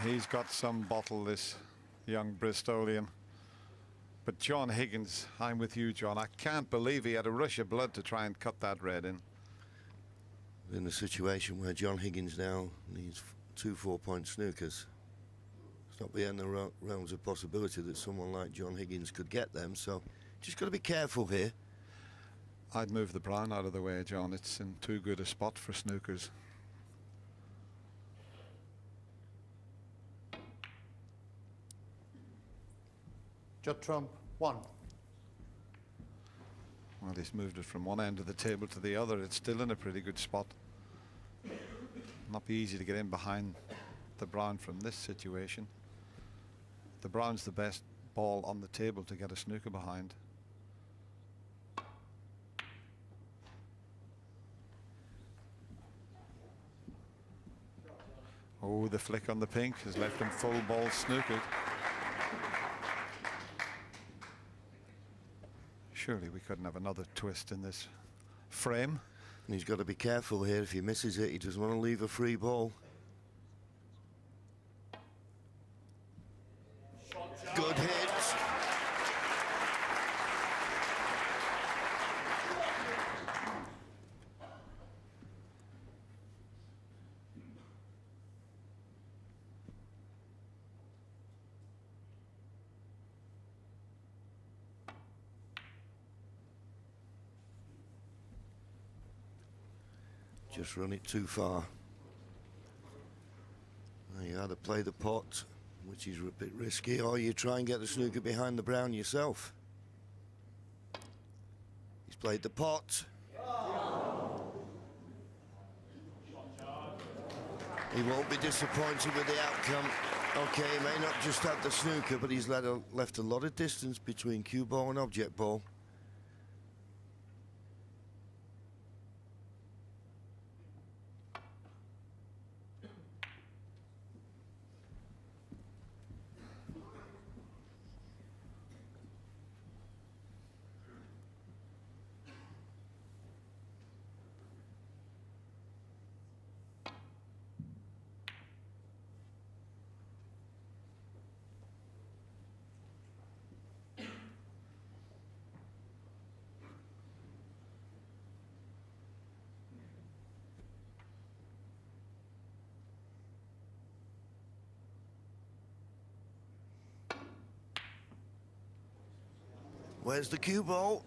He's got some bottle, this young Bristolian. But John Higgins, I'm with you, John. I can't believe he had a rush of blood to try and cut that red in. In a situation where John Higgins now needs 2 4-point snookers. It's not beyond the realms of possibility that someone like John Higgins could get them, so just got to be careful here. I'd move the brown out of the way, John. It's in too good a spot for snookers. Judd Trump, 1. Well, he's moved it from one end of the table to the other. It's still in a pretty good spot. Not be easy to get in behind the brown from this situation. The brown's the best ball on the table to get a snooker behind. Oh, the flick on the pink has left him full ball snookered. Surely we couldn't have another twist in this frame. And he's got to be careful here. If he misses it, he doesn't want to leave a free ball. Good hit. Just run it too far. You either play the pot, which is a bit risky, or you try and get the snooker behind the brown yourself. He's played the pot. He won't be disappointed with the outcome. Okay, he may not just have the snooker, but he's left a lot of distance between cue ball and object ball. Where's the cue ball?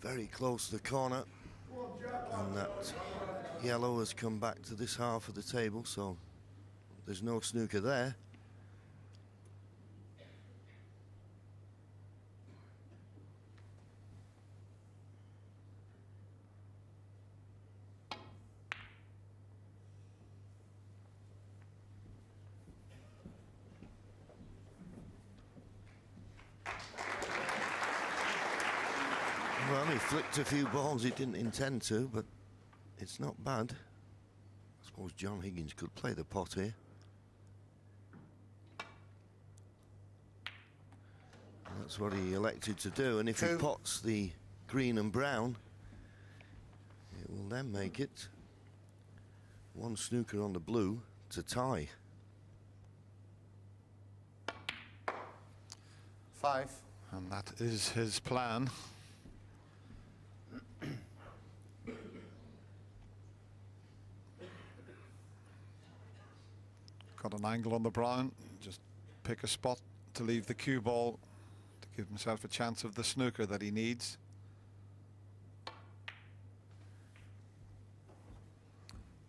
Very close to the corner. And that yellow has come back to this half of the table, so there's no snooker there. Well, he flicked a few balls he didn't intend to, but it's not bad. I suppose John Higgins could play the pot here. That's what he elected to do, and if he pots the green and brown, it will then make it 1 snooker on the blue to tie. 5. And that is his plan. Got an angle on the brown, just pick a spot to leave the cue ball to give himself a chance of the snooker that he needs.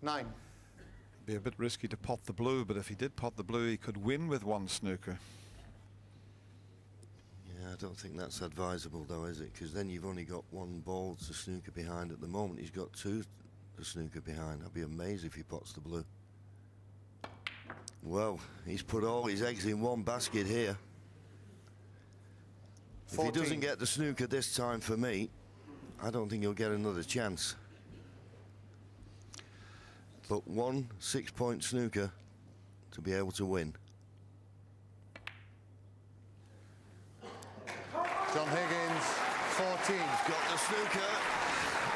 Nine. Be a bit risky to pot the blue, but if he did pot the blue, he could win with 1 snooker. Yeah, I don't think that's advisable though, is it? Because then you've only got 1 ball to snooker behind. At the moment he's got 2 to snooker behind. I'd be amazed if he pots the blue. Well, he's put all his eggs in 1 basket here. 14. If he doesn't get the snooker this time for me, I don't think he'll get another chance. But 1 6-point snooker to be able to win. John Higgins, 14. Got the snooker.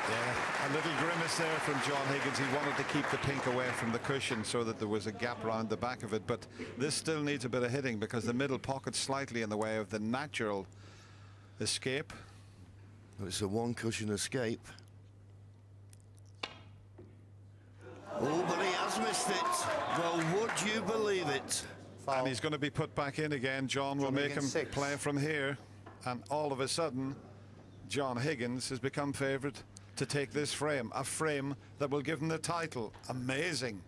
Yeah, a little grimace there from John Higgins. He wanted to keep the pink away from the cushion so that there was a gap around the back of it, but this still needs a bit of hitting because the middle pocket's slightly in the way of the natural escape. It's a one cushion escape. Oh, but he has missed it. Well, would you believe it? Foul. And he's going to be put back in again. John will make him Higgins, 6. play from here, and all of a sudden John Higgins has become favourite to take this frame, a frame that will give him the title. Amazing.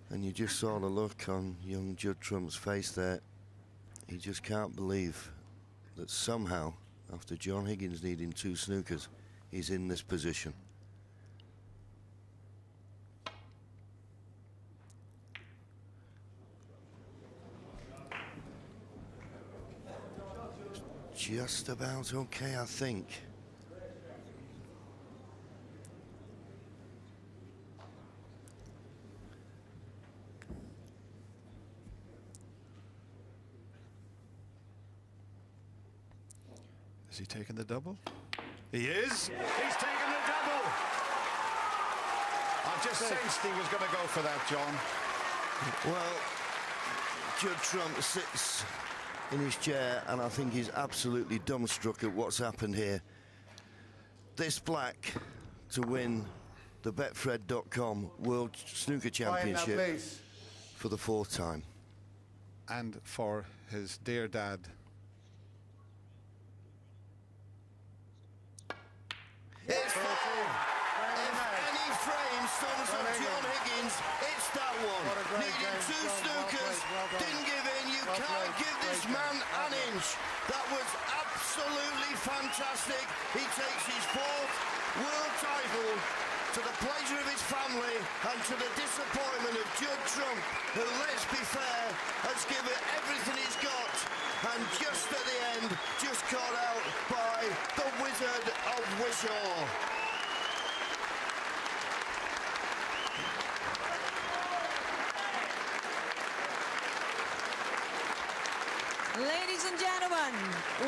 And you just saw the look on young Judd Trump's face there. He just can't believe that somehow, after John Higgins needing 2 snookers, he's in this position. Just about okay, I think. Is he taking the double? He is. He's taking the double. I just sensed he was going to go for that, John. Well, Judd Trump sits in his chair and I think he's absolutely dumbstruck at what's happened here. This black to win the Betfred.com World Snooker Quiet now, Championship please. for the 4th time. And for his dear dad. It's four. If any frame sums up John Higgins, it's that one. What a great Needed game. 2 Well snookers, well done. didn't give in. You can't give this man an inch. That was absolutely fantastic. He takes his 4th world title to the pleasure of his family and to the disappointment of Judd Trump, who, let's be fair, has given everything he's got and just at the end just caught out by the Wizard of Wishaw. Ladies and gentlemen,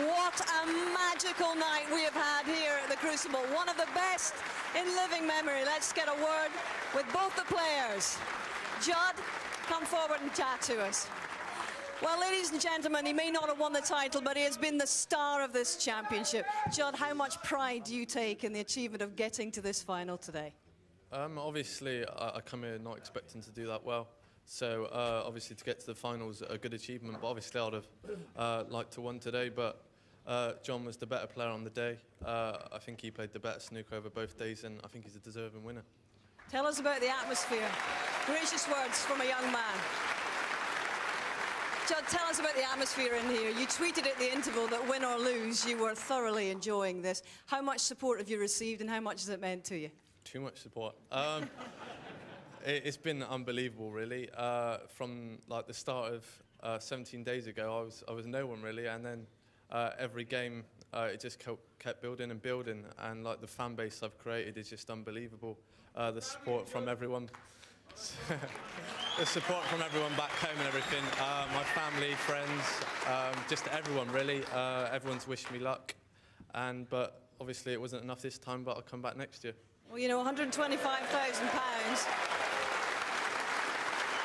what a magical night we have had here at the Crucible. One of the best in living memory. Let's get a word with both the players. Judd, come forward and chat to us. Well, ladies and gentlemen, he may not have won the title, but he has been the star of this championship. Judd, how much pride do you take in the achievement of getting to this final today? Obviously, I come here not expecting to do that well. So obviously to get to the finals, a good achievement, but obviously I would have liked to win today, but John was the better player on the day. I think he played the better snooker over both days, and I think he's a deserving winner. Tell us about the atmosphere. Gracious words from a young man. Judd, tell us about the atmosphere in here. You tweeted at the interval that win or lose, you were thoroughly enjoying this. How much support have you received and how much has it meant to you? Too much support. It's been unbelievable, really. From like the start of 17 days ago, I was no one really, and then every game it just kept building and building, and like the fan base I've created is just unbelievable. The support from everyone, the support from everyone back home and everything. My family, friends, just everyone really. Everyone's wished me luck, but obviously it wasn't enough this time. But I'll come back next year. Well, you know, £125,000.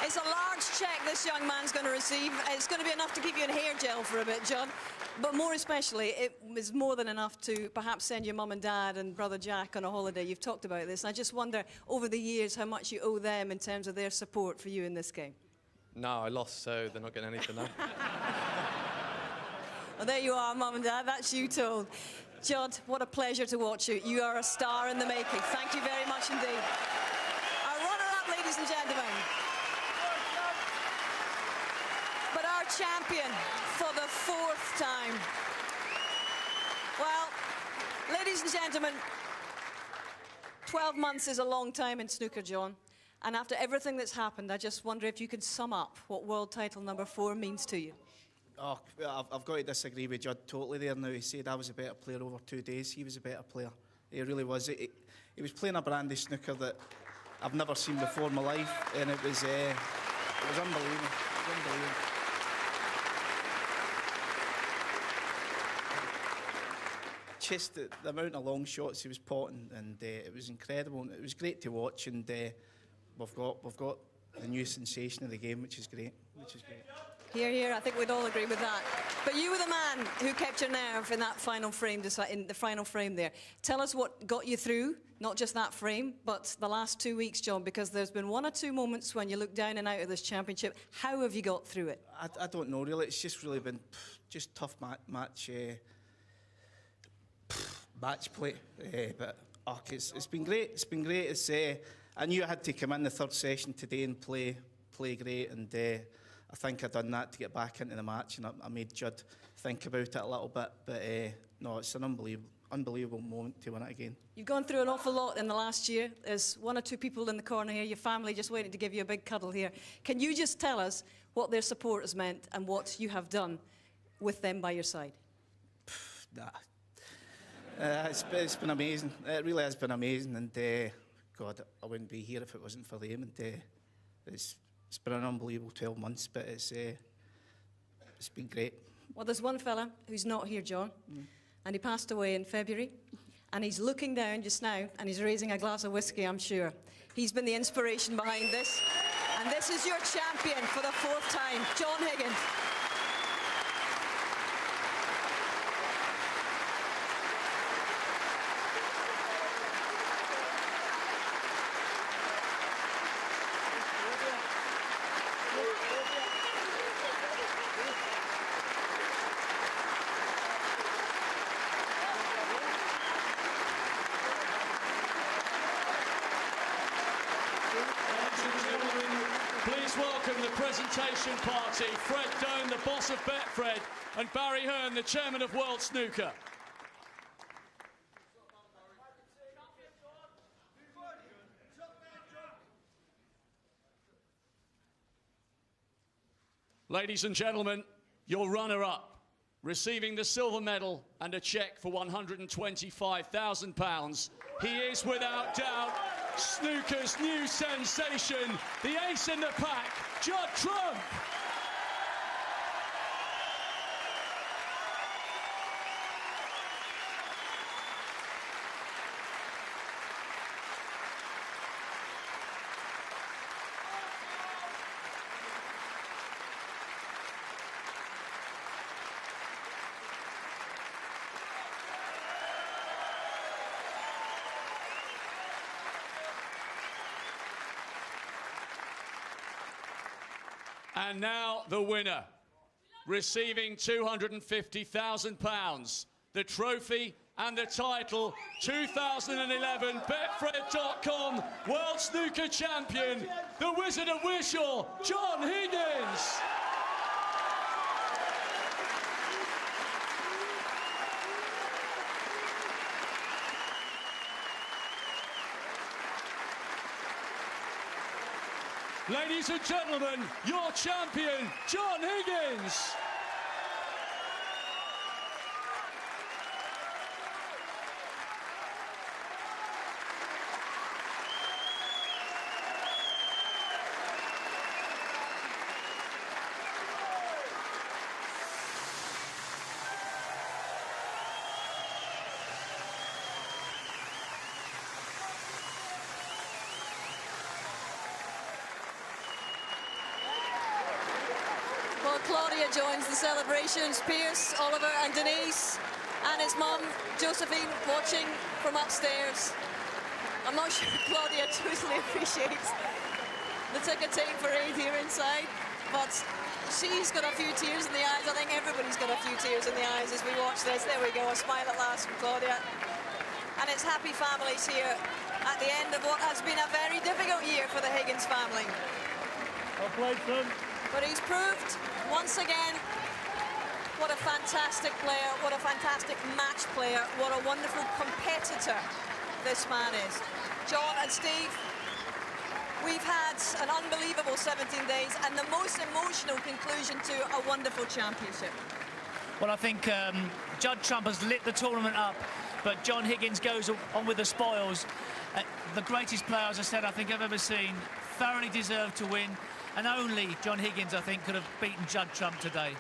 It's a large cheque this young man's going to receive. It's going to be enough to keep you in hair gel for a bit, John. But more especially, it was more than enough to perhaps send your mum and dad and brother Jack on a holiday. You've talked about this. And I just wonder, over the years, how much you owe them in terms of their support for you in this game. No, I lost, so they're not getting anything now. Well, there you are, mum and dad. That's you told. Judd, what a pleasure to watch you. You are a star in the making. Thank you very much indeed. Our runner-up, ladies and gentlemen. But our champion for the 4th time. Well, ladies and gentlemen, 12 months is a long time in snooker, John. And after everything that's happened, I just wonder if you could sum up what world title number 4 means to you. Oh, I've got to disagree with Judd totally there now. He said I was a better player over 2 days. He was a better player. He really was. He was playing a brand of snooker that I've never seen before in my life, and it was unbelievable. It was unbelievable. just the amount of long shots he was potting, and it was incredible. And it was great to watch, and we've got the new sensation of the game, which is great. Here, here, I think we'd all agree with that. But you were the man who kept your nerve in that final frame, in the final frame there. Tell us what got you through, not just that frame, but the last 2 weeks, John, because there's been 1 or 2 moments when you look down and out of this championship. How have you got through it? I don't know, really. It's just really been just tough match play. But it's been great. It's been great. I knew I had to come in the third session today and play great, and I think I done that to get back into the match, and I made Judd think about it a little bit. But no, it's an unbelievable moment to win it again. You've gone through an awful lot in the last year. There's 1 or 2 people in the corner here, your family just waiting to give you a big cuddle here. Can you just tell us what their support has meant and what you have done with them by your side? It's been amazing. It really has been amazing, and God, I wouldn't be here if it wasn't for them. And it's been an unbelievable 12 months, but it's been great. Well, there's one fella who's not here, John, and he passed away in February, and he's looking down just now, and he's raising a glass of whiskey, I'm sure. He's been the inspiration behind this, and this is your champion for the 4th time, John Higgins. Please welcome the presentation party, Fred Doan, the boss of Betfred, and Barry Hearn, the chairman of World Snooker. Ladies and gentlemen, your runner-up, receiving the silver medal and a cheque for £125,000. He is, without doubt, snooker's new sensation, the ace in the pack, Judd Trump. And now the winner, receiving £250,000, the trophy and the title, 2011 Betfred.com World Snooker Champion, the Wizard of Wishaw, John Higgins. Ladies and gentlemen, your champion, John Higgins. Well, Claudia joins the celebrations, Pierce, Oliver and Denise, and his mum, Josephine, watching from upstairs. I'm not sure Claudia totally appreciates the ticker tape parade here inside, but she's got a few tears in the eyes. I think everybody's got a few tears in the eyes as we watch this. There we go, a smile at last from Claudia. And it's happy families here at the end of what has been a very difficult year for the Higgins family. Well played, son. But he's proved, once again, what a fantastic player, what a fantastic match player, what a wonderful competitor this man is. John and Steve, we've had an unbelievable 17 days and the most emotional conclusion to a wonderful championship. Well, I think Judd Trump has lit the tournament up, but John Higgins goes on with the spoils. The greatest player, as I said, I think I've ever seen, thoroughly deserved to win. And only John Higgins, I think, could have beaten Judd Trump today.